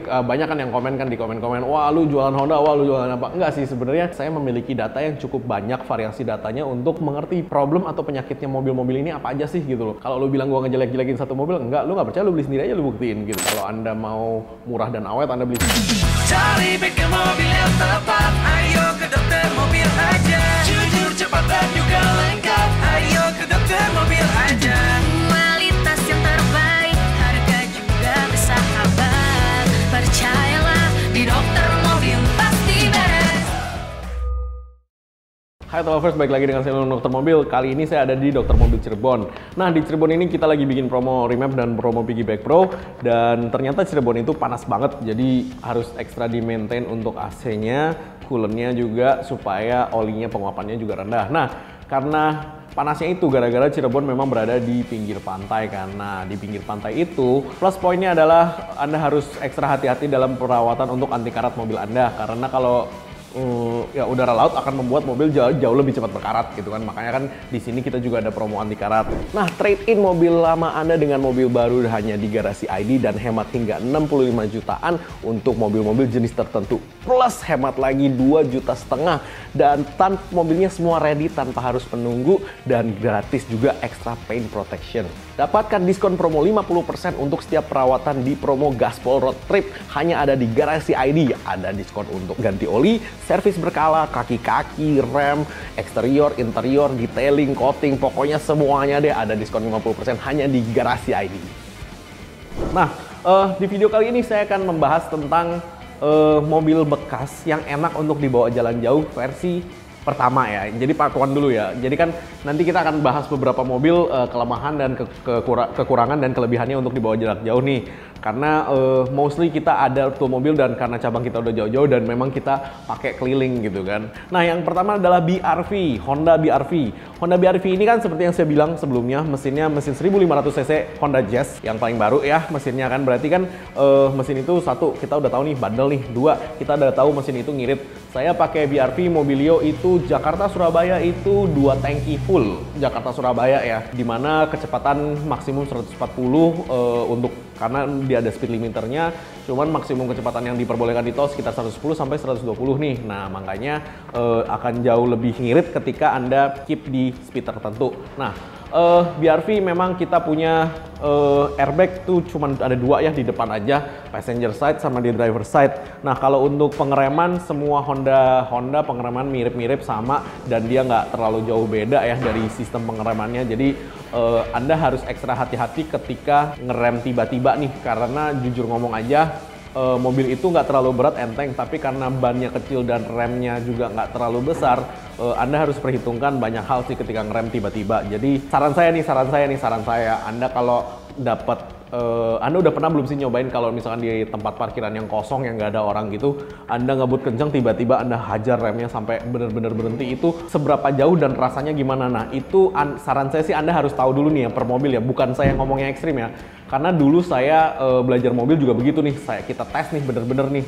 banyak kan yang komen kan di komen-komen, wah lu jualan Honda, wah lu jualan apa. Enggak sih, sebenarnya saya memiliki data yang cukup banyak, variasi datanya untuk mengerti problem atau penyakitnya mobil-mobil ini apa aja sih gitu loh. Kalau lu bilang gua ngejelek-jelekin satu mobil, enggak, lu nggak percaya, lu beli sendiri aja, lu buktiin gitu. Kalau Anda mau murah dan awet, Anda beli sendiri. Cari bengkel mobil yang tepat, ayo ke Dokter Mobil aja. Jujur, cepat dan juga lengkap, ayo ke Dokter Mobil aja. Kualitas yang terbaik, harga juga bersahabat. Percayalah, di Dokter Mobil pasti beres. Hai Lovers, balik lagi dengan saya Dokter Mobil. Kali ini saya ada di Dokter Mobil Cirebon. Nah, di Cirebon ini kita lagi bikin promo remap dan promo piggyback pro. Dan ternyata Cirebon itu panas banget, jadi harus ekstra di maintain untuk AC-nya, coolernya juga, supaya olinya penguapannya juga rendah. Nah, karena panasnya itu gara-gara Cirebon memang berada di pinggir pantai kan. Nah, di pinggir pantai itu plus poinnya adalah Anda harus ekstra hati-hati dalam perawatan untuk anti karat mobil Anda. Karena kalau ya udara laut akan membuat mobil jauh lebih cepat berkarat gitu kan. Makanya kan di sini kita juga ada promo anti karat. Nah, trade in mobil lama Anda dengan mobil baru hanya di Garasi ID dan hemat hingga 65 jutaan untuk mobil-mobil jenis tertentu. Plus hemat lagi 2,5 juta dan mobilnya semua ready tanpa harus menunggu dan gratis juga extra paint protection. Dapatkan diskon promo 50% untuk setiap perawatan di promo Gaspol Road Trip hanya ada di Garasi ID. Ada diskon untuk ganti oli, servis berkala, kaki-kaki, rem, eksterior, interior, detailing, coating, pokoknya semuanya deh ada diskon 50% hanya di Garasi ID. Nah, di video kali ini saya akan membahas tentang mobil bekas yang enak untuk dibawa jalan jauh versi pertama ya. Jadi part 1 dulu ya. Jadi kan nanti kita akan bahas beberapa mobil kelemahan dan kekurangan dan kelebihannya untuk dibawa jarak jauh nih. Karena mostly kita ada tuh mobil dan karena cabang kita udah jauh-jauh dan memang kita pakai keliling gitu kan. Nah, yang pertama adalah BRV, Honda BRV. Honda BRV ini kan seperti yang saya bilang sebelumnya, mesinnya mesin 1500 cc Honda Jazz yang paling baru ya mesinnya kan. Berarti kan mesin itu satu, kita udah tahu nih bandel nih. Dua, kita udah tahu mesin itu ngirit. Saya pakai BRV Mobilio itu Jakarta Surabaya itu 2 tangki full Jakarta Surabaya ya. Dimana kecepatan maksimum 140 untuk karena dia ada speed limiternya, cuman maksimum kecepatan yang diperbolehkan di tol sekitar 110 sampai 120 nih. Nah, makanya akan jauh lebih ngirit ketika Anda keep di speed tertentu. Nah, BRV memang kita punya airbag tuh cuman ada 2 ya di depan aja, passenger side sama di driver side. Nah, kalau untuk pengereman semua Honda pengereman mirip-mirip sama dan dia nggak terlalu jauh beda ya dari sistem pengeremannya. Jadi Anda harus ekstra hati-hati ketika ngerem tiba-tiba nih, karena jujur ngomong aja mobil itu nggak terlalu berat, enteng, tapi karena bannya kecil dan remnya juga nggak terlalu besar, Anda harus perhitungkan banyak hal sih ketika ngerem tiba-tiba. Jadi saran saya, Anda kalau dapat Anda udah pernah belum sih nyobain kalau misalkan di tempat parkiran yang kosong yang nggak ada orang gitu, Anda ngebut kenceng tiba-tiba Anda hajar remnya sampai bener-bener berhenti, itu seberapa jauh dan rasanya gimana? Nah, itu saran saya sih Anda harus tahu dulu nih ya per mobil ya, bukan saya ngomongnya ekstrim ya. Karena dulu saya belajar mobil juga begitu nih, kita tes nih bener-bener nih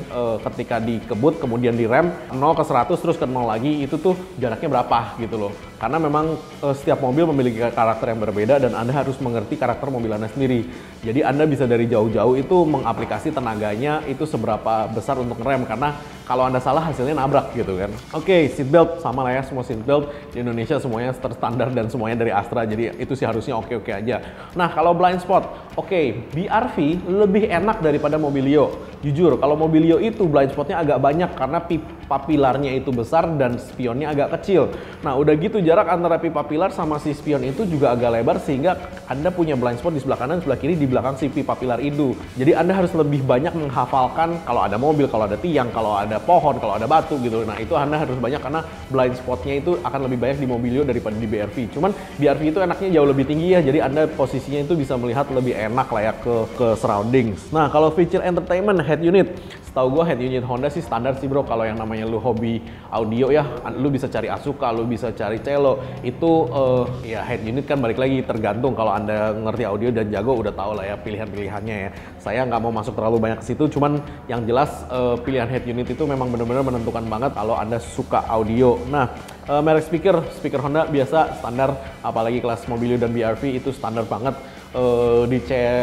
ketika dikebut kemudian direm 0 ke 100 terus ke 0 lagi, itu tuh jaraknya berapa gitu loh. Karena memang setiap mobil memiliki karakter yang berbeda dan Anda harus mengerti karakter mobil Anda sendiri. Jadi Anda bisa dari jauh-jauh itu mengaplikasi tenaganya itu seberapa besar untuk ngerem, karena kalau Anda salah hasilnya nabrak gitu kan. Oke, seatbelt sama lah ya, semua seatbelt di Indonesia semuanya terstandar dan semuanya dari Astra, jadi itu sih harusnya oke-oke aja. Nah, kalau blind spot, BRV lebih enak daripada Mobilio. Jujur, kalau Mobilio itu blind spotnya agak banyak karena pipa pilarnya itu besar dan spionnya agak kecil. Nah, udah gitu jarak antara pipa pilar sama si spion itu juga agak lebar sehingga Anda punya blind spot di sebelah kanan, sebelah kiri, di belakang si pipa pilar itu. Jadi Anda harus lebih banyak menghafalkan kalau ada mobil, kalau ada tiang, kalau ada pohon, kalau ada batu gitu. Nah, itu Anda harus banyak karena blind spotnya itu akan lebih banyak di Mobilio daripada di BRV. Cuman BRV itu enaknya jauh lebih tinggi ya, jadi Anda posisinya itu bisa melihat lebih enak lah ya ke surroundings. Nah, kalau feature entertainment, head unit, setahu gue head unit Honda sih standar sih bro. Kalau yang namanya lu hobi audio ya, lu bisa cari Asuka, lu bisa cari Cello, itu ya head unit kan balik lagi tergantung. Kalau Anda ngerti audio dan jago udah tahu lah ya pilihan-pilihannya ya. Saya nggak mau masuk terlalu banyak ke situ, cuman yang jelas pilihan head unit itu memang benar-benar menentukan banget kalau Anda suka audio. Nah, merek speaker Honda biasa standar, apalagi kelas Mobilio dan BRV itu standar banget.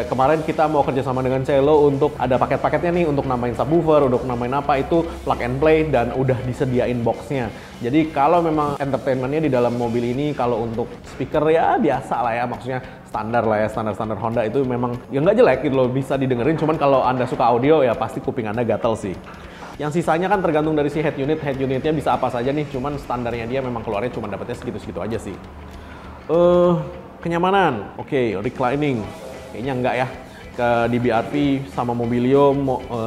Kemarin kita mau kerjasama dengan Cello untuk ada paket-paketnya nih untuk namain subwoofer, untuk namain apa itu plug and play dan udah disediain boxnya. Jadi kalau memang entertainmentnya di dalam mobil ini, kalau untuk speaker ya biasa lah ya, maksudnya standar lah ya, standar Honda itu memang ya nggak jelek gitu loh, bisa didengerin. Cuman kalau Anda suka audio ya pasti kuping Anda gatel sih. Yang sisanya kan tergantung dari si head unitnya bisa apa saja nih, cuman standarnya dia memang keluarnya cuma dapetnya segitu-segitu aja sih. Kenyamanan, oke, reclining, kayaknya enggak ya. Di BRV sama Mobilio,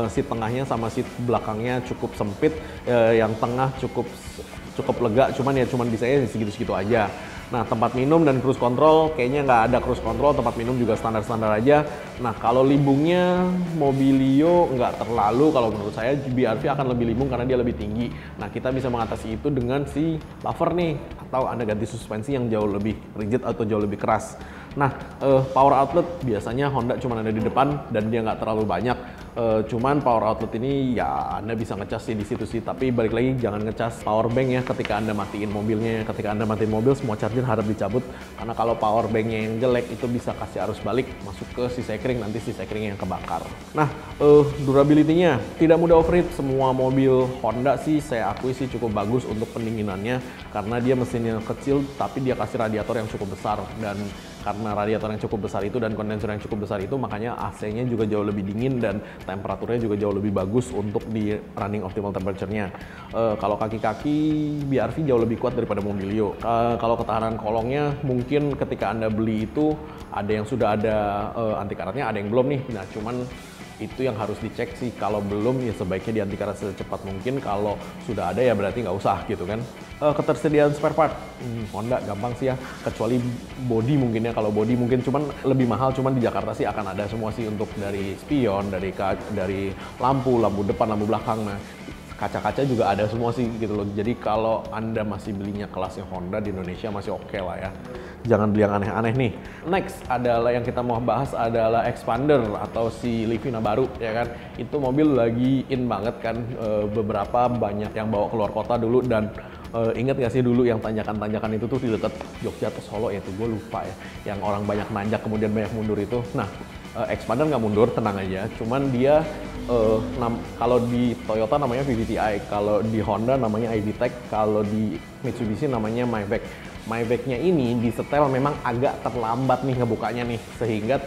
seat tengahnya sama seat belakangnya cukup sempit, yang tengah cukup lega, cuman bisanya segitu-segitu aja. Nah, tempat minum dan cruise control, kayaknya nggak ada cruise control, tempat minum juga standar-standar aja. Nah, kalau limbungnya Mobilio nggak terlalu, kalau menurut saya BRV akan lebih limbung karena dia lebih tinggi. Nah, kita bisa mengatasi itu dengan si buffer nih, atau Anda ganti suspensi yang jauh lebih rigid atau jauh lebih keras. Nah, power outlet biasanya Honda cuma ada di depan dan dia nggak terlalu banyak. Cuman power outlet ini ya Anda bisa ngecas sih di situ sih, tapi balik lagi jangan ngecas power bank ya ketika Anda matiin mobilnya. Ketika Anda matiin mobil, semua charger harap dicabut karena kalau power banknya yang jelek itu bisa kasih arus balik masuk ke si sekring, nanti si sekring yang kebakar. Nah, durability-nya tidak mudah overheat. Semua mobil Honda sih saya akui sih cukup bagus untuk pendinginannya karena dia mesinnya kecil tapi dia kasih radiator yang cukup besar, dan karena radiator yang cukup besar itu dan kondensor yang cukup besar itu makanya AC-nya juga jauh lebih dingin dan temperaturnya juga jauh lebih bagus untuk di running optimal temperature-nya. Kalau kaki-kaki BRV jauh lebih kuat daripada Mobilio. Kalau ketahanan kolongnya mungkin ketika Anda beli itu ada yang sudah ada anti karatnya, ada yang belum nih. Nah, cuman itu yang harus dicek sih. Kalau belum ya sebaiknya dianti karat secepat mungkin. Kalau sudah ada ya berarti nggak usah gitu kan. Ketersediaan spare part Honda gampang sih ya, kecuali body mungkin ya. Kalau body mungkin cuman lebih mahal, cuman di Jakarta sih akan ada semua sih, untuk dari spion, dari lampu depan, lampu belakang. Nah, kaca-kaca juga ada semua sih gitu loh. Jadi kalau Anda masih belinya kelasnya Honda di Indonesia masih oke lah ya. Jangan beli yang aneh-aneh nih. Next adalah yang kita mau bahas adalah Expander atau si Livina baru ya kan. Itu mobil lagi in banget kan. Beberapa banyak yang bawa keluar kota dulu, dan ingat gak sih dulu yang tanjakan-tanjakan itu tuh di dekat Jogja atau Solo ya, tuh gue lupa ya. Yang orang banyak nanjak kemudian banyak mundur itu. Nah, Expander nggak mundur, tenang aja. Cuman dia kalau di Toyota namanya VVTi, kalau di Honda namanya iVTEC, kalau di Mitsubishi namanya Maybach. Maybach-nya ini disetel memang agak terlambat nih ngebukanya nih, sehingga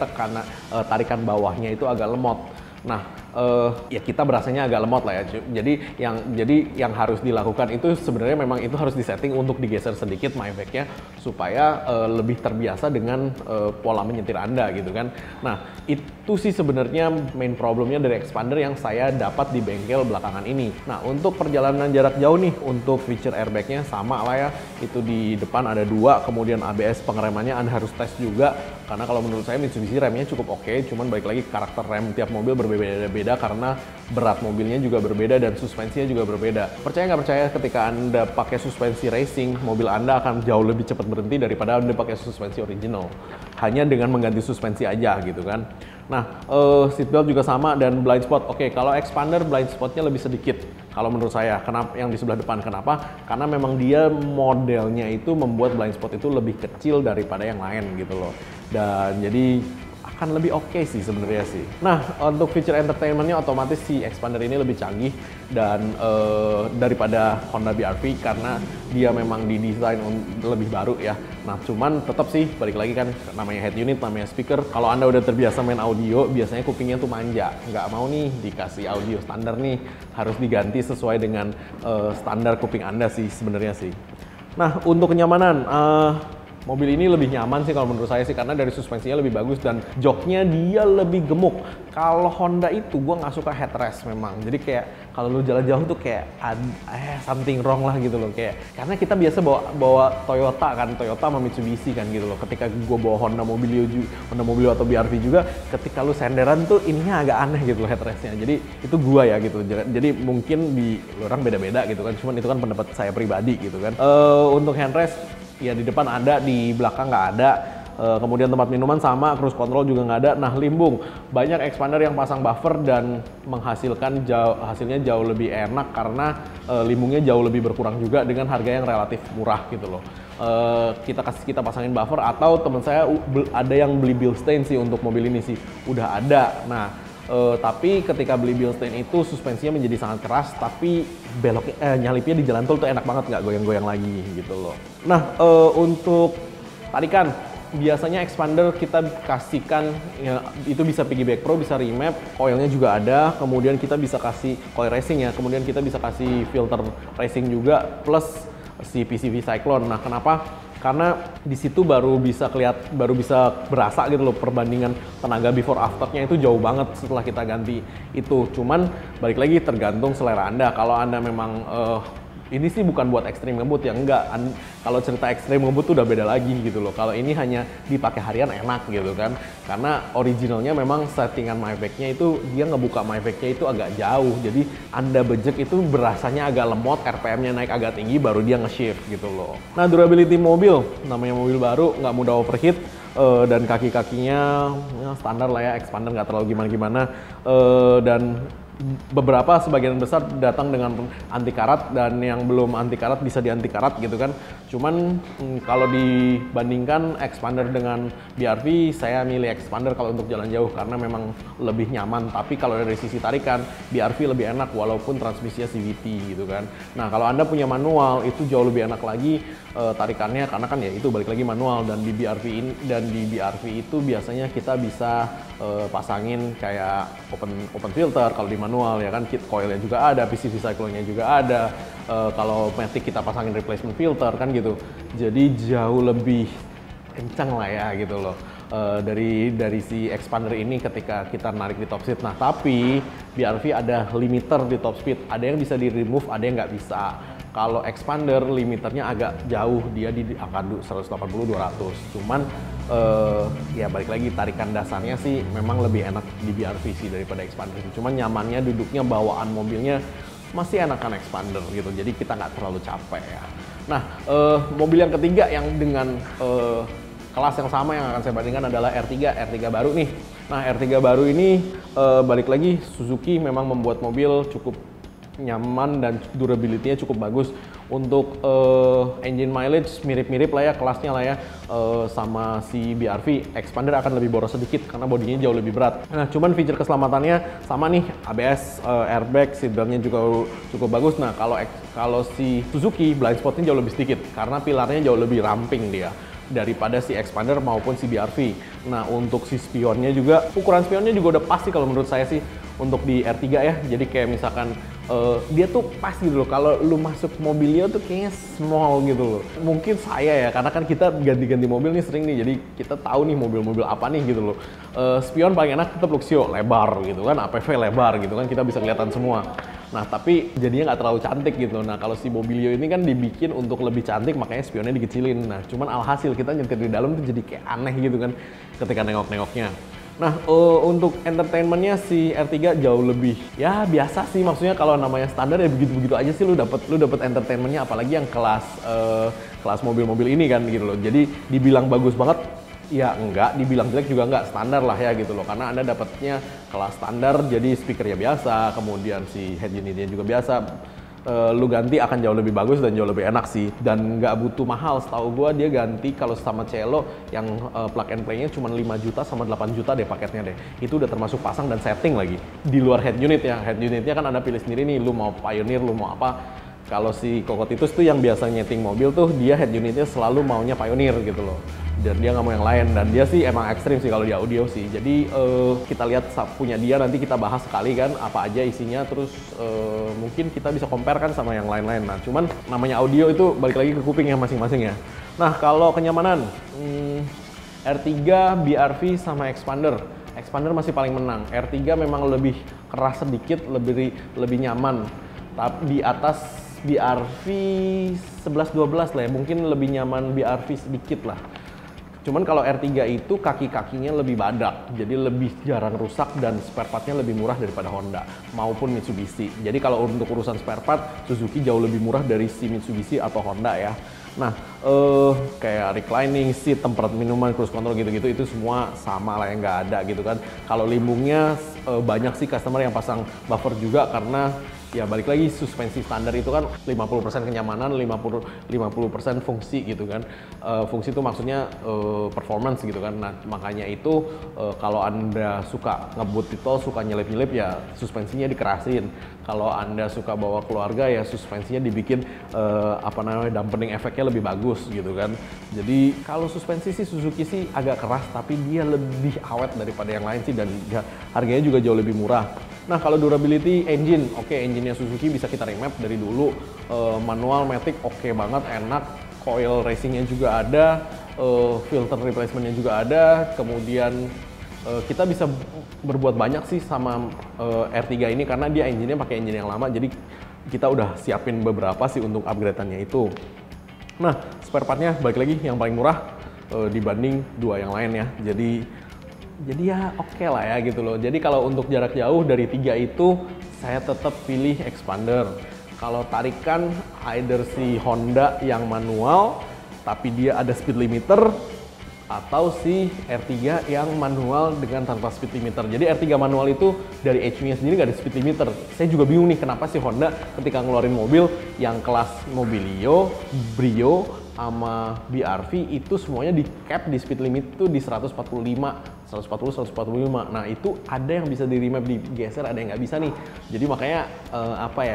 tarikan bawahnya itu agak lemot. Nah, ya kita berasanya agak lemot lah ya. Jadi yang harus dilakukan itu sebenarnya memang itu harus disetting untuk digeser sedikit Maybach-nya supaya lebih terbiasa dengan pola menyetir Anda gitu kan. Nah, itu sih sebenarnya main problemnya dari Expander yang saya dapat di bengkel belakangan ini. Nah, untuk perjalanan jarak jauh nih, untuk feature airbag-nya sama lah ya. Itu di depan ada 2, kemudian ABS pengeremannya Anda harus tes juga. Karena kalau menurut saya Mitsubishi remnya cukup oke, cuman balik lagi karakter rem tiap mobil berbeda-beda karena berat mobilnya juga berbeda dan suspensinya juga berbeda. Percaya nggak percaya, ketika Anda pakai suspensi racing, mobil Anda akan jauh lebih cepat berhenti daripada Anda pakai suspensi original. Hanya dengan mengganti suspensi aja gitu kan. Nah, seatbelt juga sama dan blind spot. Oke, kalau Expander blind spotnya lebih sedikit. Kalau menurut saya, kenapa yang di sebelah depan? Kenapa? Karena memang dia modelnya itu membuat blind spot itu lebih kecil daripada yang lain gitu loh. Dan jadi akan lebih oke sih sebenarnya sih. Nah, untuk feature entertainmentnya otomatis si Expander ini lebih canggih dan daripada Honda BRV karena dia memang didesain lebih baru ya. Nah, cuman tetap sih balik lagi kan namanya head unit, namanya speaker. Kalau Anda udah terbiasa main audio, biasanya kupingnya tuh manja. Nggak mau nih dikasih audio standar nih, harus diganti sesuai dengan standar kuping Anda sih sebenarnya sih. Nah, untuk kenyamanan, mobil ini lebih nyaman sih kalau menurut saya sih, karena dari suspensinya lebih bagus dan joknya dia lebih gemuk. Kalau Honda itu gue nggak suka headrest memang. Jadi kayak kalau lu jalan jauh tuh kayak something wrong lah gitu loh, kayak karena kita biasa bawa Toyota kan, Toyota sama Mitsubishi kan gitu loh. Ketika gue bawa Honda Mobilio atau BRV juga, ketika lu senderan tuh ininya agak aneh gitu loh headrestnya. Jadi itu gua ya gitu. Jadi mungkin di orang beda-beda gitu kan. Cuman itu kan pendapat saya pribadi gitu kan. Untuk handrest ya di depan ada, di belakang nggak ada. Kemudian tempat minuman sama, cruise control juga nggak ada. Nah, limbung, banyak Expander yang pasang buffer dan menghasilkan hasilnya jauh lebih enak karena limbungnya jauh lebih berkurang juga dengan harga yang relatif murah gitu loh. kita pasangin buffer, atau teman saya ada yang beli Bilstein sih untuk mobil ini sih, udah ada. Nah, tapi ketika beli Bilstein itu suspensinya menjadi sangat keras, tapi nyalipnya di jalan tol tuh enak banget, nggak goyang-goyang lagi gitu loh. Nah, untuk tarikan, biasanya expander kita kasihkan ya, itu bisa piggyback pro, bisa remap, coilnya juga ada, kemudian kita bisa kasih coil racing ya, kemudian kita bisa kasih filter racing juga, plus si PCV Cyclone. Nah, kenapa? Karena di situ baru bisa berasa gitu loh perbandingan tenaga before afternya itu jauh banget setelah kita ganti itu. Cuman balik lagi tergantung selera Anda. Kalau Anda memang ini sih bukan buat ekstrim ngebut ya, enggak. Kalau cerita ekstrim ngebut tuh udah beda lagi gitu loh. Kalau ini hanya dipakai harian enak gitu kan. Karena originalnya memang settingan Mavic-nya itu dia ngebuka Mavic-nya itu agak jauh. Jadi Anda bejek itu berasanya agak lemot, RPM-nya naik agak tinggi baru dia nge-shift gitu loh. Nah, durability mobil, namanya mobil baru, nggak mudah overheat. Dan kaki-kakinya ya, standar lah ya, expander nggak terlalu gimana-gimana. Dan beberapa sebagian besar datang dengan anti karat, dan yang belum anti karat bisa di anti karat gitu kan. Cuman kalau dibandingkan expander dengan BRV, saya milih expander kalau untuk jalan jauh karena memang lebih nyaman. Tapi kalau dari sisi tarikan, BRV lebih enak walaupun transmisinya CVT gitu kan. Nah, kalau Anda punya manual itu jauh lebih enak lagi tarikannya, karena kan ya itu balik lagi manual. Dan di BRV itu biasanya kita bisa pasangin kayak open filter kalau di manual ya kan, kit coilnya juga ada, PCV cyclone-nya juga ada. Kalau Matic kita pasangin replacement filter kan gitu. Jadi jauh lebih kencang lah ya gitu loh. Dari si expander ini ketika kita narik di top speed. Nah, tapi BRV ada limiter di top speed, ada yang bisa di remove, ada yang nggak bisa. Kalau expander limiternya agak jauh, dia di angka 180-200. Cuman ya balik lagi tarikan dasarnya sih memang lebih enak di BRV sih daripada expander. Cuman nyamannya, duduknya, bawaan mobilnya masih enakan expander gitu. Jadi kita nggak terlalu capek ya. Nah, mobil yang ketiga yang dengan kelas yang sama yang akan saya bandingkan adalah R3 baru nih. Nah, R3 baru ini balik lagi Suzuki memang membuat mobil cukup nyaman dan durability-nya cukup bagus. Untuk engine mileage mirip-mirip lah ya kelasnya lah ya, sama si BRV. Expander akan lebih boros sedikit karena bodinya jauh lebih berat. Nah, cuman feature keselamatannya sama nih, ABS, airbag, seatbeltnya juga cukup bagus. Nah, kalau si Suzuki blind spotnya jauh lebih sedikit karena pilarnya jauh lebih ramping dia daripada si expander maupun si BRV. Nah, untuk si spionnya juga, ukuran spionnya juga udah pasti kalau menurut saya sih untuk di R3 ya. Jadi kayak misalkan dia tuh pas gitu loh, kalau lu masuk mobilnya tuh kayaknya small gitu loh. Mungkin saya ya, karena kan kita ganti-ganti mobil nih sering nih, jadi kita tahu nih mobil-mobil apa nih gitu loh. Spion paling enak tetap Luxio, lebar gitu kan, APV lebar gitu kan, kita bisa kelihatan semua. Nah, tapi jadinya nggak terlalu cantik gitu. Nah, kalau si Mobilio ini kan dibikin untuk lebih cantik, makanya spionnya dikecilin. Nah, cuman alhasil kita nyetir di dalam tuh jadi kayak aneh gitu kan ketika nengok-nengoknya. Nah, untuk entertainmentnya si R3 jauh lebih ya biasa sih, maksudnya kalau namanya standar ya begitu-begitu aja sih lu dapet entertainmentnya, apalagi yang kelas mobil-mobil ini kan gitu loh. Jadi dibilang bagus banget ya enggak, dibilang jelek juga enggak, standar lah ya gitu loh, karena Anda dapatnya kelas standar, jadi speakernya biasa, kemudian si head unitnya juga biasa. Lu ganti akan jauh lebih bagus dan jauh lebih enak sih, dan nggak butuh mahal. Setahu gua dia ganti kalau sama Cielo yang plug and play-nya cuma 5 juta sama 8 juta deh paketnya deh. Itu udah termasuk pasang dan setting lagi. Di luar head unit ya, head unitnya kan Anda pilih sendiri nih, lu mau Pioneer, lu mau apa. Kalau si Cocotitus tuh yang biasa nyeting mobil tuh, dia head unitnya selalu maunya Pioneer gitu loh. Dan dia nggak mau yang lain, dan dia sih emang ekstrim sih kalau di audio sih. Jadi kita lihat punya dia, nanti kita bahas sekali kan apa aja isinya, terus mungkin kita bisa compare kan sama yang lain-lain. Nah, cuman namanya audio itu balik lagi ke kuping yang masing-masing ya. Nah, kalau kenyamanan, R3, BRV sama Expander. Expander masih paling menang. R3 memang lebih keras sedikit, lebih nyaman. Tapi di atas BRV 11-12 lah ya, mungkin lebih nyaman BRV sedikit lah. Cuman kalau R3 itu kaki-kakinya lebih badak, jadi lebih jarang rusak dan spare partnya lebih murah daripada Honda maupun Mitsubishi. Jadi kalau untuk urusan spare part, Suzuki jauh lebih murah dari si Mitsubishi atau Honda ya. Nah, kayak reclining seat, tempat minuman, cruise control gitu-gitu, itu semua sama lah yang nggak ada gitu kan. Kalau limbungnya banyak sih customer yang pasang buffer juga, karena ya balik lagi suspensi standar itu kan 50% kenyamanan, 50% fungsi gitu kan. Fungsi itu maksudnya performance gitu kan. Nah makanya itu kalau Anda suka ngebut di tol, suka nyelip-nyelip ya suspensinya dikerasin. Kalau Anda suka bawa keluarga ya suspensinya dibikin dampening efeknya lebih bagus gitu kan. Jadi kalau suspensi sih Suzuki sih agak keras tapi dia lebih awet daripada yang lain sih, dan ya, harganya juga jauh lebih murah. Nah kalau durability engine, engine-nya Suzuki bisa kita remap dari dulu, manual matic oke banget, enak, coil racingnya juga ada, filter replacementnya juga ada, kemudian kita bisa berbuat banyak sih sama R3 ini karena dia engine-nya pakai engine yang lama, jadi kita udah siapin beberapa sih untuk upgrade-annya itu. Nah spare part-nya balik lagi yang paling murah dibanding dua yang lain ya, jadi ya oke lah ya gitu loh. Jadi kalau untuk jarak jauh dari 3 itu saya tetap pilih expander. Kalau tarikan either si Honda yang manual tapi dia ada speed limiter, atau si R3 yang manual dengan tanpa speed limiter. Jadi R3 manual itu dari HV-nya sendiri nggak ada speed limiter. Saya juga bingung nih kenapa si Honda ketika ngeluarin mobil yang kelas Mobilio, Brio, sama BRV itu semuanya di cap di speed limit itu di 145, 145. Nah itu ada yang bisa di remap digeser, ada yang nggak bisa nih. Jadi makanya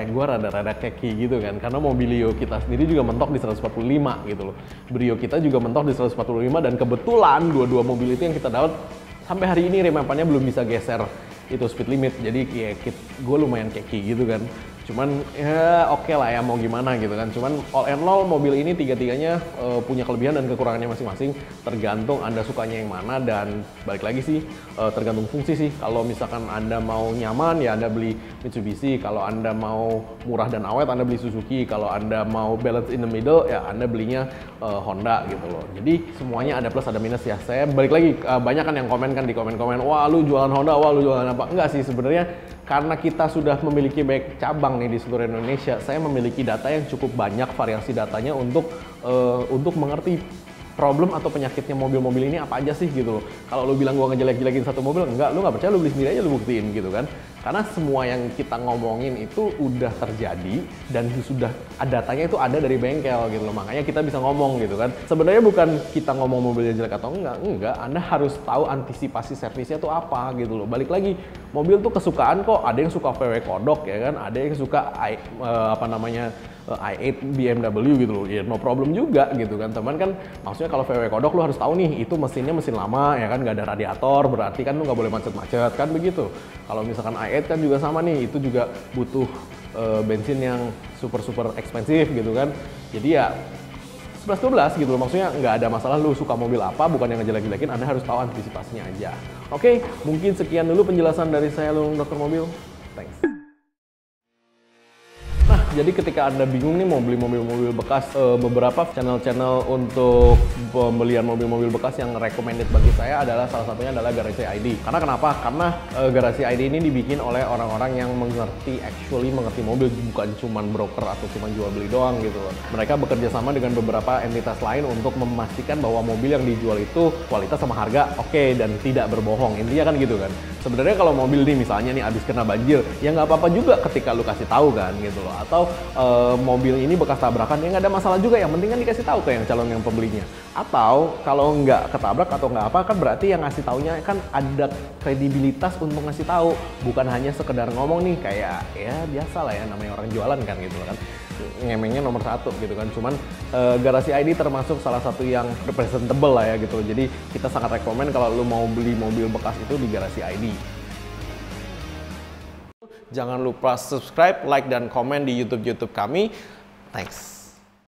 gue rada-rada keki gitu kan, karena Mobilio kita sendiri juga mentok di 145 gitu loh. Brio kita juga mentok di 145 dan kebetulan dua-dua mobil itu yang kita dapat sampai hari ini remapannya belum bisa geser itu speed limit. Jadi ya gue lumayan keki gitu kan. Cuman ya oke lah ya mau gimana gitu kan. Cuman all and all mobil ini tiga-tiganya punya kelebihan dan kekurangannya masing-masing. Tergantung Anda sukanya yang mana, dan balik lagi sih tergantung fungsi sih. Kalau misalkan Anda mau nyaman ya Anda beli Mitsubishi. Kalau Anda mau murah dan awet Anda beli Suzuki. Kalau Anda mau balance in the middle ya Anda belinya Honda gitu loh. Jadi semuanya ada plus ada minus ya. Saya balik lagi banyak kan yang komen kan di komen-komen, wah lu jualan Honda, wah lu jualan apa. Enggak sih sebenarnya, karena kita sudah memiliki banyak cabang nih di seluruh Indonesia, saya memiliki data yang cukup banyak, variasi datanya untuk mengerti problem atau penyakitnya mobil-mobil ini apa aja sih gitu loh. Kalau lu bilang gua ngejelek-jelekin satu mobil, enggak, lu nggak percaya, lu beli sendiri aja, lu buktiin gitu kan. Karena semua yang kita ngomongin itu udah terjadi dan sudah datanya itu ada dari bengkel gitu loh. Makanya kita bisa ngomong gitu kan. Sebenarnya bukan kita ngomong mobilnya jelek atau enggak. Anda harus tahu antisipasi servisnya tuh apa gitu loh. Balik lagi, mobil tuh kesukaan kok. Ada yang suka VW kodok ya kan, ada yang suka i8 BMW gitu loh. Ya no problem juga gitu kan. Teman kan maksudnya kalau VW kodok lu harus tahu nih itu mesinnya mesin lama ya kan, nggak ada radiator, berarti kan lu nggak boleh macet-macet kan begitu. Kalau misalkan i8 kan juga sama nih, itu juga butuh bensin yang super ekspensif gitu kan. Jadi ya 11-12 gitu loh, maksudnya nggak ada masalah lu suka mobil apa, bukan yang ngejelek-jelekin, Anda harus tahu antisipasinya aja. Oke, mungkin sekian dulu penjelasan dari saya Lulung Dokter Mobil. Thanks. Jadi ketika Anda bingung nih mau beli mobil-mobil bekas, beberapa channel-channel untuk pembelian mobil-mobil bekas yang recommended bagi saya adalah salah satunya adalah Garasi ID. Karena kenapa? Karena Garasi ID ini dibikin oleh orang-orang yang mengerti mobil, bukan cuman broker atau cuman jual beli doang gitu loh. Mereka bekerja sama dengan beberapa entitas lain untuk memastikan bahwa mobil yang dijual itu kualitas sama harga oke dan tidak berbohong. Intinya kan gitu kan. Sebenarnya kalau mobil nih misalnya nih abis kena banjir, ya nggak apa-apa juga ketika lu kasih tahu kan gitu loh. Atau mobil ini bekas tabrakan, ya nggak ada masalah juga, yang penting kan dikasih tahu ke yang calon yang pembelinya. Atau kalau nggak ketabrak atau nggak apa, kan berarti yang ngasih taunya kan ada kredibilitas untuk ngasih tahu, bukan hanya sekedar ngomong nih kayak ya biasa lah ya namanya orang jualan kan gitu kan, ngemengnya nomor satu gitu kan. Cuman Garasi ID termasuk salah satu yang representable lah ya gitu. Jadi kita sangat rekomen kalau lu mau beli mobil bekas itu di Garasi ID. Jangan lupa subscribe, like, dan komen di YouTube kami. Thanks.